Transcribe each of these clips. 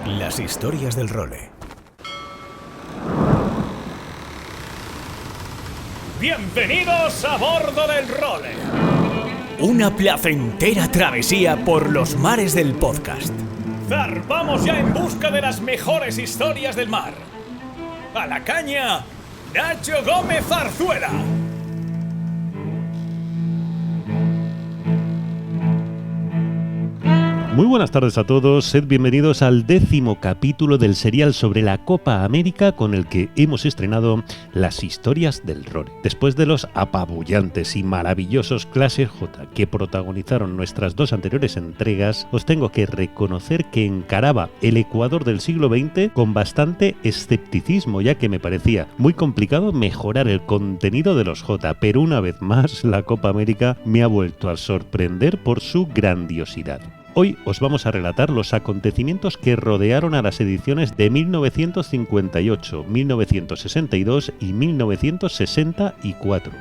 Las historias del Role. ¡Bienvenidos a bordo del Role! Una placentera travesía por los mares del podcast. ¡Zarpamos ya en busca de las mejores historias del mar! ¡A la caña, Nacho Gómez Zarzuela! Muy buenas tardes a todos, sed bienvenidos al 10º capítulo del serial sobre la Copa América con el que hemos estrenado las historias del Role. Después de los apabullantes y maravillosos Clase J que protagonizaron nuestras dos anteriores entregas, os tengo que reconocer que encaraba el Ecuador del siglo XX con bastante escepticismo, ya que me parecía muy complicado mejorar el contenido de los J, pero una vez más la Copa América me ha vuelto a sorprender por su grandiosidad. Hoy os vamos a relatar los acontecimientos que rodearon a las ediciones de 1958, 1962 y 1964.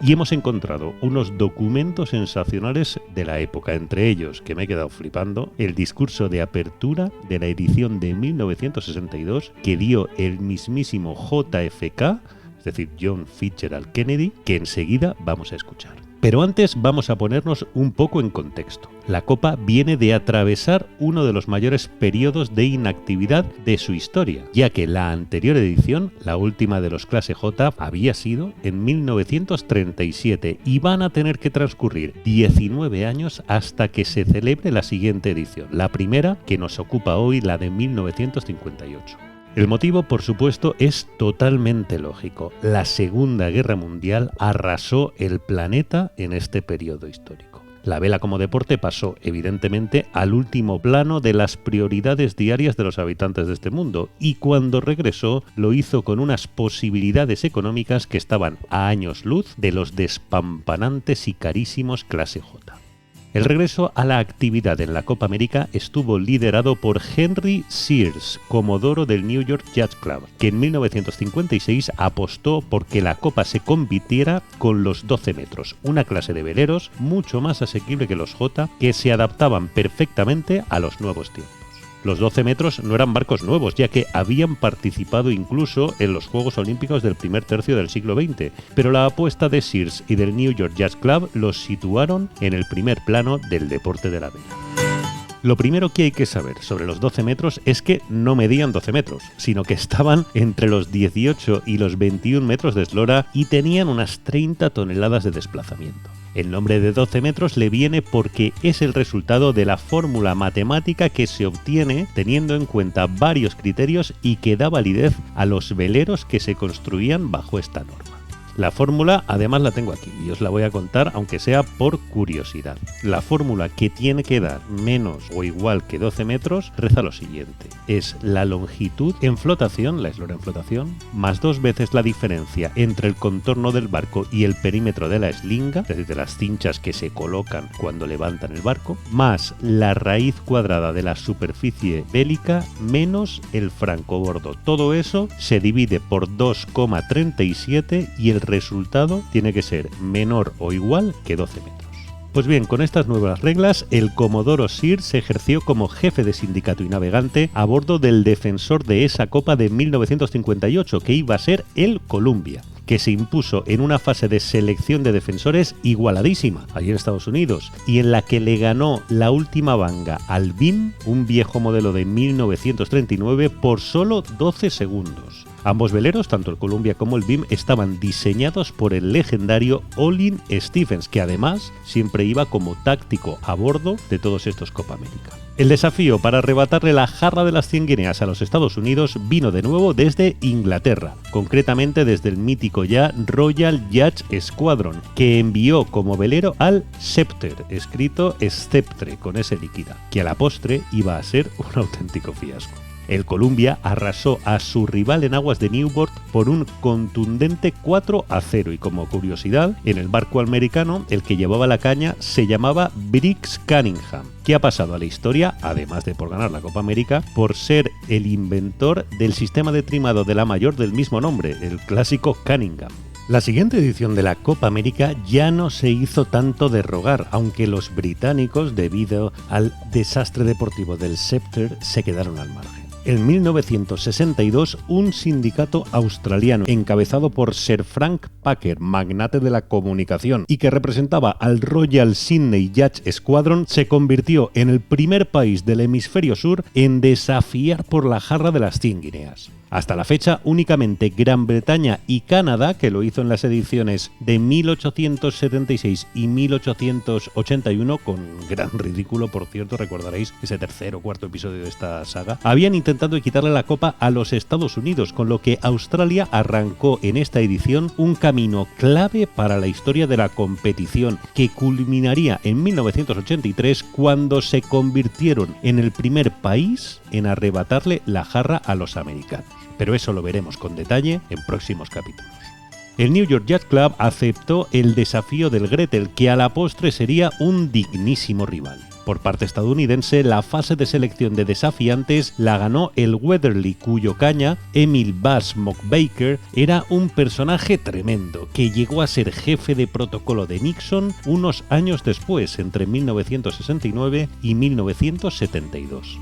Y hemos encontrado unos documentos sensacionales de la época, entre ellos, que me he quedado flipando, el discurso de apertura de la edición de 1962 que dio el mismísimo JFK, es decir, John Fitzgerald Kennedy, que enseguida vamos a escuchar. Pero antes vamos a ponernos un poco en contexto. La Copa viene de atravesar uno de los mayores periodos de inactividad de su historia, ya que la anterior edición, la última de los Clase J, había sido en 1937 y van a tener que transcurrir 19 años hasta que se celebre la siguiente edición, la primera que nos ocupa hoy, la de 1958. El motivo, por supuesto, es totalmente lógico. La Segunda Guerra Mundial arrasó el planeta en este periodo histórico. La vela como deporte pasó, evidentemente, al último plano de las prioridades diarias de los habitantes de este mundo, y cuando regresó lo hizo con unas posibilidades económicas que estaban a años luz de los despampanantes y carísimos Clase J. El regreso a la actividad en la Copa América estuvo liderado por Henry Sears, comodoro del New York Yacht Club, que en 1956 apostó por que la Copa se compitiera con los 12 metros, una clase de veleros mucho más asequible que los J, que se adaptaban perfectamente a los nuevos tiempos. Los 12 metros no eran barcos nuevos, ya que habían participado incluso en los Juegos Olímpicos del primer tercio del siglo XX, pero la apuesta de Sears y del New York Yacht Club los situaron en el primer plano del deporte de la vela. Lo primero que hay que saber sobre los 12 metros es que no medían 12 metros, sino que estaban entre los 18 y los 21 metros de eslora y tenían unas 30 toneladas de desplazamiento. El nombre de 12 metros le viene porque es el resultado de la fórmula matemática que se obtiene teniendo en cuenta varios criterios y que da validez a los veleros que se construían bajo esta norma. La fórmula además la tengo aquí y os la voy a contar aunque sea por curiosidad. La fórmula que tiene que dar menos o igual que 12 metros reza lo siguiente. Es la longitud en flotación, la eslora en flotación, más 2 veces la diferencia entre el contorno del barco y el perímetro de la eslinga, es decir, de las cinchas que se colocan cuando levantan el barco, más la raíz cuadrada de la superficie bélica menos el francobordo. Todo eso se divide por 2,37 y el resultado tiene que ser menor o igual que 12 metros. Pues bien, con estas nuevas reglas, el comodoro Sears ejerció como jefe de sindicato y navegante a bordo del defensor de esa Copa de 1958, que iba a ser el Columbia, que se impuso en una fase de selección de defensores igualadísima, allí en Estados Unidos, y en la que le ganó la última vanga al BIM, un viejo modelo de 1939, por solo 12 segundos. Ambos veleros, tanto el Columbia como el BIM, estaban diseñados por el legendario Olin Stephens, que además siempre iba como táctico a bordo de todos estos Copa América. El desafío para arrebatarle la jarra de las 100 guineas a los Estados Unidos vino de nuevo desde Inglaterra, concretamente desde el mítico ya Royal Yacht Squadron, que envió como velero al Scepter, escrito Sceptre con S líquida, que a la postre iba a ser un auténtico fiasco. El Columbia arrasó a su rival en aguas de Newport por un contundente 4-0 y como curiosidad, en el barco americano el que llevaba la caña se llamaba Briggs Cunningham, que ha pasado a la historia, además de por ganar la Copa América, por ser el inventor del sistema de trimado de la mayor del mismo nombre, el clásico Cunningham. La siguiente edición de la Copa América ya no se hizo tanto de rogar, aunque los británicos, debido al desastre deportivo del Scepter, se quedaron al margen. En 1962, un sindicato australiano encabezado por Sir Frank Packer, magnate de la comunicación, y que representaba al Royal Sydney Yacht Squadron, se convirtió en el primer país del hemisferio sur en desafiar por la jarra de las 100 guineas. Hasta la fecha, únicamente Gran Bretaña y Canadá, que lo hizo en las ediciones de 1876 y 1881, con gran ridículo, por cierto, recordaréis ese tercer o cuarto episodio de esta saga, habían intentado quitarle la copa a los Estados Unidos, con lo que Australia arrancó en esta edición un camino clave para la historia de la competición, que culminaría en 1983 cuando se convirtieron en el primer país en arrebatarle la jarra a los americanos. Pero eso lo veremos con detalle en próximos capítulos. El New York Yacht Club aceptó el desafío del Gretel, que a la postre sería un dignísimo rival. Por parte estadounidense, la fase de selección de desafiantes la ganó el Weatherly, cuyo caña, Emil Bass Mockbaker, era un personaje tremendo, que llegó a ser jefe de protocolo de Nixon unos años después, entre 1969 y 1972.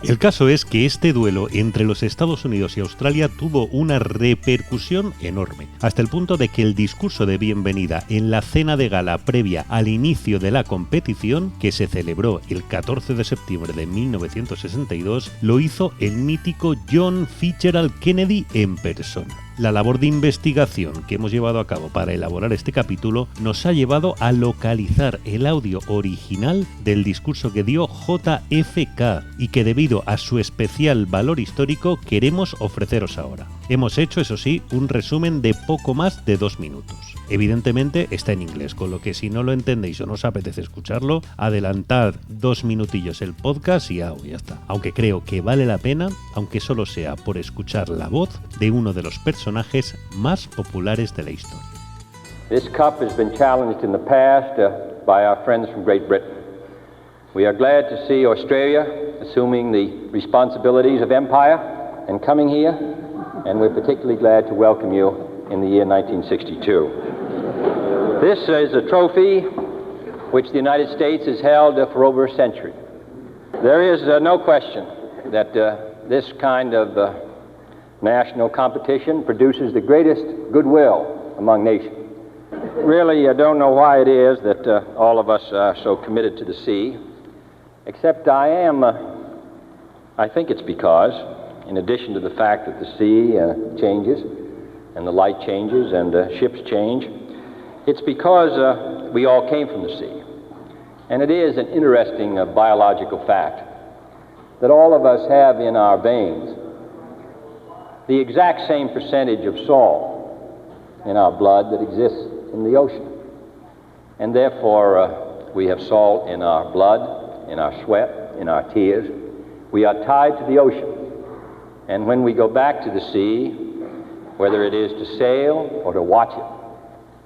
El caso es que este duelo entre los Estados Unidos y Australia tuvo una repercusión enorme, hasta el punto de que el discurso de bienvenida en la cena de gala previa al inicio de la competición, que se celebró el 14 de septiembre de 1962, lo hizo el mítico John Fitzgerald Kennedy en persona. La labor de investigación que hemos llevado a cabo para elaborar este capítulo nos ha llevado a localizar el audio original del discurso que dio JFK y que, debido a su especial valor histórico, queremos ofreceros ahora. Hemos hecho, eso sí, un resumen de poco más de 2 minutos. Evidentemente está en inglés, con lo que si no lo entendéis o no os apetece escucharlo, adelantad 2 minutillos el podcast y ya está. Aunque creo que vale la pena, aunque solo sea por escuchar la voz de uno de los personajes más populares de la historia. This cup has been challenged in the past by our friends from Great Britain. We are glad to see Australia assuming the responsibilities of empire and coming here, and we're particularly glad to welcome you in the year 1962. This is a trophy which the United States has held for over a century. There is no question that this kind of national competition produces the greatest goodwill among nations. Really, I don't know why it is that all of us are so committed to the sea, except I think it's because, in addition to the fact that the sea changes, and the light changes, and ships change, it's because we all came from the sea. And it is an interesting biological fact that all of us have in our veins the exact same percentage of salt in our blood that exists in the ocean. And therefore, we have salt in our blood, in our sweat, in our tears. We are tied to the ocean. And when we go back to the sea, whether it is to sail or to watch it,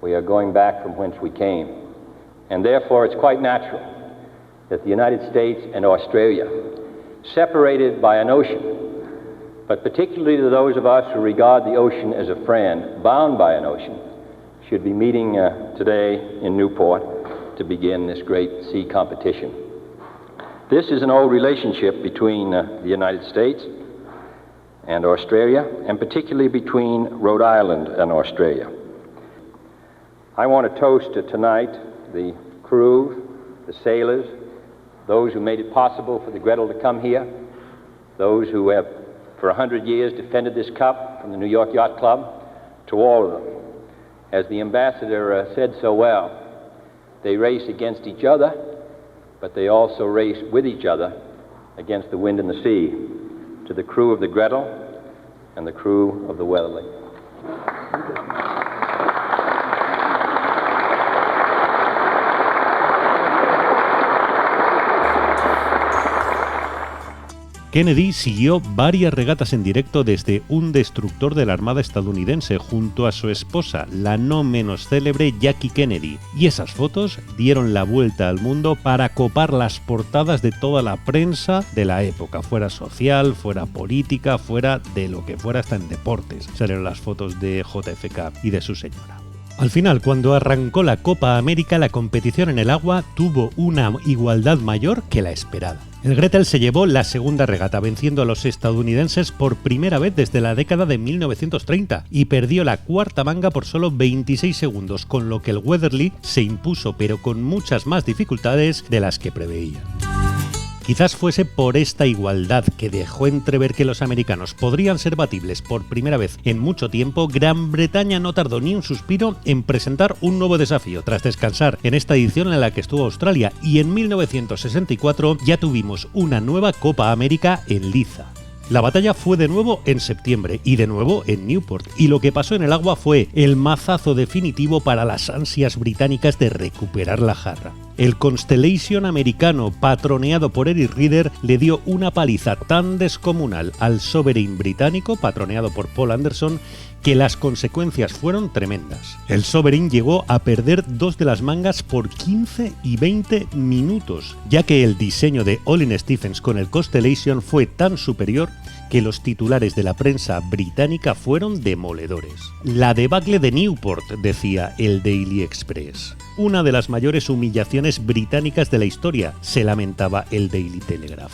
we are going back from whence we came. And therefore, it's quite natural that the United States and Australia, separated by an ocean, but particularly to those of us who regard the ocean as a friend, bound by an ocean, should be meeting today in Newport to begin this great sea competition. This is an old relationship between the United States and Australia, and particularly between Rhode Island and Australia. I want to toast tonight the crew, the sailors, those who made it possible for the Gretel to come here, those who have for 100 years defended this cup from the New York Yacht Club, to all of them. As the ambassador said so well, they race against each other, but they also race with each other against the wind and the sea. To the crew of the Gretel and the crew of the Weatherly. Kennedy siguió varias regatas en directo desde un destructor de la Armada estadounidense junto a su esposa, la no menos célebre Jackie Kennedy, y esas fotos dieron la vuelta al mundo para copar las portadas de toda la prensa de la época, fuera social, fuera política, fuera de lo que fuera, hasta en deportes. Salieron las fotos de JFK y de su señora. Al final, cuando arrancó la Copa América, la competición en el agua tuvo una igualdad mayor que la esperada. El Gretel se llevó la segunda regata, venciendo a los estadounidenses por primera vez desde la década de 1930 y perdió la cuarta manga por solo 26 segundos, con lo que el Weatherly se impuso, pero con muchas más dificultades de las que preveía. Quizás fuese por esta igualdad que dejó entrever que los americanos podrían ser batibles por primera vez en mucho tiempo, Gran Bretaña no tardó ni un suspiro en presentar un nuevo desafío tras descansar en esta edición en la que estuvo Australia, y en 1964 ya tuvimos una nueva Copa América en liza. La batalla fue de nuevo en septiembre y de nuevo en Newport, y lo que pasó en el agua fue el mazazo definitivo para las ansias británicas de recuperar la jarra. El Constellation americano, patroneado por Eric Reeder, le dio una paliza tan descomunal al Sovereign británico, patroneado por Paul Anderson, que las consecuencias fueron tremendas. El Sovereign llegó a perder 2 de las mangas por 15 y 20 minutos, ya que el diseño de Olin Stephens con el Constellation fue tan superior que los titulares de la prensa británica fueron demoledores. La debacle de Newport, decía el Daily Express. Una de las mayores humillaciones británicas de la historia, se lamentaba el Daily Telegraph.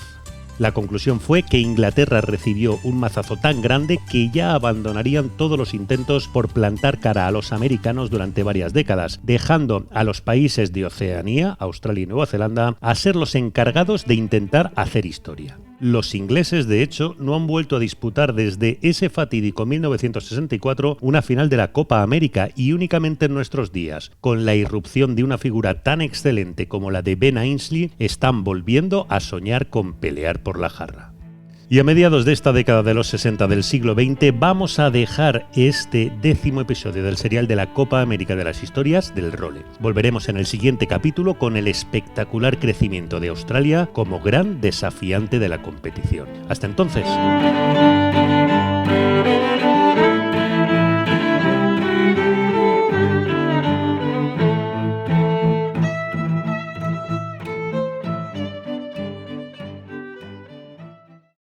La conclusión fue que Inglaterra recibió un mazazo tan grande que ya abandonarían todos los intentos por plantar cara a los americanos durante varias décadas, dejando a los países de Oceanía, Australia y Nueva Zelanda, a ser los encargados de intentar hacer historia. Los ingleses, de hecho, no han vuelto a disputar desde ese fatídico 1964 una final de la Copa América, y únicamente en nuestros días, con la irrupción de una figura tan excelente como la de Ben Ainslie, están volviendo a soñar con pelear por la jarra. Y a mediados de esta década de los 60 del siglo XX vamos a dejar este 10º episodio del serial de la Copa América de las historias del role. Volveremos en el siguiente capítulo con el espectacular crecimiento de Australia como gran desafiante de la competición. Hasta entonces.